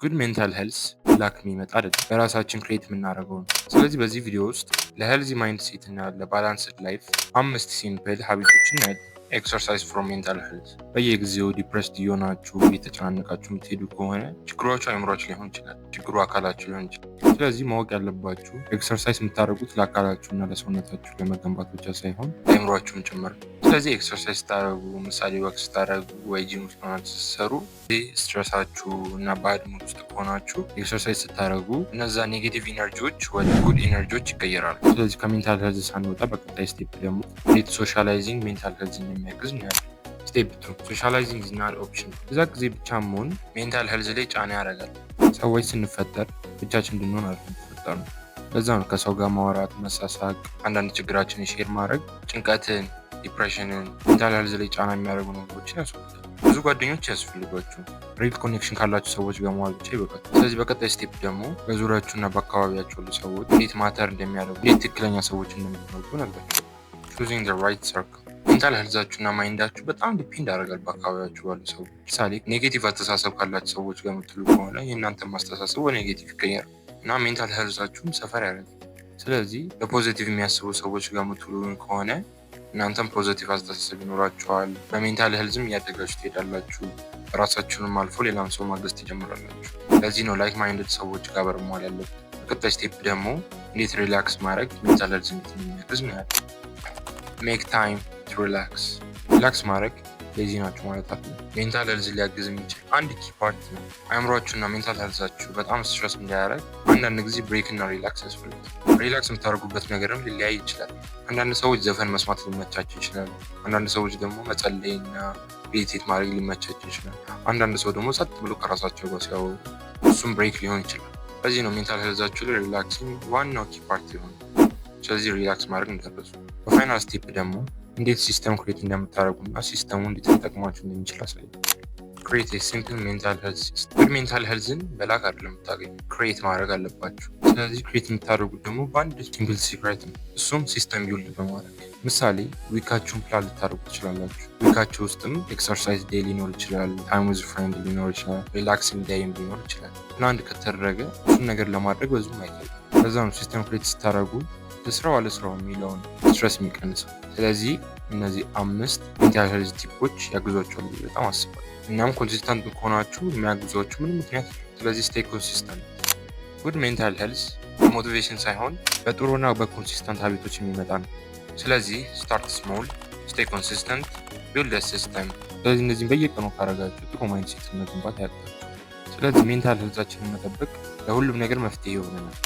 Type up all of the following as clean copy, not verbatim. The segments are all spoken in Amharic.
ጉድ ሜንታል ሄልስ ላክ የሚመጣ አይደለም፣ በራሳችን ክሬት የምናደርገው ነው። ስለዚህ በዚህ ቪዲዮ ውስጥ ለሄልዚ ማይንድ ሴት እና ለባላንስድ ላይፍ 5 ሲምፕል ሀቢቶችን እናያለን። ኤክሰርሳይዝ ፎር ሜንታል ሄልዝ። በየጊዜው ዲፕረስድ እየሆናችሁ እየተጨናነቃችሁ የምትሄዱ ከሆነ ችግሯችሁ አይምሯችሁ ሊሆን ይችላል፣ ችግሩ አካላችሁ ሊሆን ይችላል። ስለዚህ ማወቅ ያለባችሁ ኤክሰርሳይዝ የምታደርጉት ለአካላችሁ እና ለሰውነታችሁ ለመገንባት ብቻ ሳይሆን ለአይምሯችሁም ጭምር። ስለዚህ ኤክሰርሳይዝ ስታደርጉ፣ ምሳሌ ወቅት ስታደርጉ ወይ ጂም ውስጥ ሆናችሁ ስትሰሩ ስትረሳችሁ እና ባድ ሙድ ውስጥ ከሆናችሁ ኤክሰርሳይዝ ስታደርጉ እነዛ ኔጌቲቭ ኢነርጂዎች ወደ ጉድ ኢነርጂዎች ይቀየራሉ። ስለዚህ ከሜንታል ሄልዝ ሳንወጣ በቀጣይ ስቴፕ ደግሞ እንዴት ሶሻላይዚንግ ሜንታል ሄልዝን የሚያግዝ እናያለን። ስቴፕ 2 ሶሻላይዚንግ ኢዝ ናት ኦፕሽን። እዛ ጊዜ ብቻ መሆን ሜንታል ሄልዝ ላይ ጫና ያደርጋል። ሰዎች ስንፈጠር ብቻችን እንድንሆን አይደለም የተፈጠርነው። ለዛ ነው ከሰው ጋር ማውራት፣ መሳሳቅ፣ አንዳንድ ችግራችንን ሼር ማድረግ ጭንቀትን፣ ዲፕሬሽንን፣ ሜንታል ሄልዝ ላይ ጫና የሚያደርጉ ነገሮችን ያስወግዳል። ብዙ ጓደኞች ያስፈልጓችሁ፣ ሪል ኮኔክሽን ካላችሁ ሰዎች ጋር መዋል ብቻ ይበቃል። ስለዚህ በቀጣይ ስቴፕ ደግሞ በዙሪያችሁ እና በአካባቢያችሁ ያሉ ሰዎች እንዴት ማተር እንደሚያደርጉ፣ እንዴት ትክክለኛ ሰዎች እንደሚመጡ ነገራቸው። ቹዚንግ ዘ ራይት ሰርክል። ሜንታል ሄልዛችሁ እና ማይንዳችሁ በጣም ዲፔንድ ያደርጋል በአካባቢያችሁ ባሉ ሰዎች። ምሳሌ ኔጌቲቭ አስተሳሰብ ካላችሁ ሰዎች ጋር የምትሉ ከሆነ የእናንተ ማስተሳሰብ ወደ ኔጌቲቭ ይቀየራል እና ሜንታል ሄልዛችሁም ሰፈር ያደርጋል። ስለዚህ በፖዚቲቭ የሚያስቡ ሰዎች ጋር የምትሉ ከሆነ እናንተም ፖዚቲቭ አስተሳሰብ ይኖራችኋል። በሜንታል ሄልዝም እያደጋችሁ ትሄዳላችሁ። ራሳችሁንም አልፎ ሌላም ሰው ማገዝ ትጀምራላችሁ። ለዚህ ነው ላይክ ማይንድድ ሰዎች ጋር መዋል ያለብን። በቀጣይ ስቴፕ ደግሞ እንዴት ሪላክስ ማድረግ ሜንታል ሄልዝ የሚያግዝ ነው ያለ። ሜክ ታይም ቱ ሪላክስ። ሪላክስ ማድረግ ሌዚ ናችሁ ማለት አለ። ሜንታል ሄልዝ ሊያግዝ የሚችል አንድ ኪ ፓርት ነው። አእምሯችሁና ሜንታል ሄልዛችሁ በጣም ስትረስ እንዳያደርግ አንዳንድ ጊዜ ብሬክ እና ሪላክስ ያስፈልጋል። ሪላክስ የምታደርጉበት ነገርም ሊለያይ ይችላል። አንዳንድ ሰዎች ዘፈን መስማት ሊመቻቸው ይችላል። አንዳንድ ሰዎች ደግሞ መጸለይ እና ሜዲቴት ማድረግ ሊመቻቸው ይችላል። አንዳንድ ሰው ደግሞ ጸጥ ብሎ ከራሳቸው ጋር ሲያወሩ እሱም ብሬክ ሊሆን ይችላል። ለዚህ ነው ሜንታል ሄልዛችሁ ላይ ሪላክሲንግ ዋናው ኪ ፓርት የሆነ። ስለዚህ ሪላክስ ማድረግ እንዳትረሱ። በፋይናል ስቴፕ ደግሞ እንዴት ሲስተም ክሬት እንደምታደርጉ እና ሲስተሙ እንዴት ሊጠቅማችሁ እንደሚችል አሳይ። ክሬት ሲምፕል ሜንታል ሄልዝ ሲስተም። ጉድ ሜንታል ሄልዝን በላክ አይደለም የምታገኙ፣ ክሬት ማድረግ አለባችሁ። ስለዚህ ክሬት የምታደርጉት ደግሞ በአንድ ሲምፕል ሲክሬት ነው። እሱም ሲስተም ቢውልድ በማድረግ ምሳሌ ዊካችሁን ፕላን ልታደርጉ ትችላላችሁ። ዊካችሁ ውስጥም ኤክሰርሳይዝ ዴይ ሊኖር ይችላል፣ ታይም ዊዝ ፍሬንድ ሊኖር ይችላል፣ ሪላክሲንግ ዴይም ሊኖር ይችላል። ፕላን ከተደረገ እሱን ነገር ለማድረግ ብዙም አይከብድም። ለዛ ነው ሲስተም ክሬት ስታደርጉ ለስራው አለስራው የሚለውን ስትረስ የሚቀንሰው። ስለዚህ እነዚህ 5 ሜንታል ሄልዝ ቲፖች ያግዟቸዋል ብዬ በጣም አስባለሁ። እናም ኮንሲስተንት ከሆናችሁ የሚያግዟችሁ ምንም ምክንያት። ስለዚህ ስቴይ ኮንሲስተንት። ጉድ ሜንታል ሄልዝ በሞቲቬሽን ሳይሆን በጥሩና በኮንሲስተንት ሀቢቶች የሚመጣ ነው። ስለዚህ ስታርት ስሞል፣ ስቴይ ኮንሲስተንት፣ ቢልድ ሲስተም። ስለዚህ እነዚህም በየቀኑ ካረጋችሁ ጥሩ ማይንድሴት መገንባት ያቅታችሁ። ስለዚህ ሜንታል ሄልዛችንን መጠበቅ ለሁሉም ነገር መፍትሄ ይሆነናል።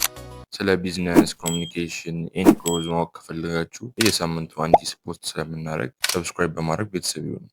ስለ ቢዝነስ፣ ኮሚኒኬሽን፣ ኤንድ ግሮዝ ማወቅ ከፈለጋችሁ በየሳምንቱ አንዲት ፖስት ስለምናደርግ ሰብስክራይብ በማድረግ ቤተሰብ ይሁኑ።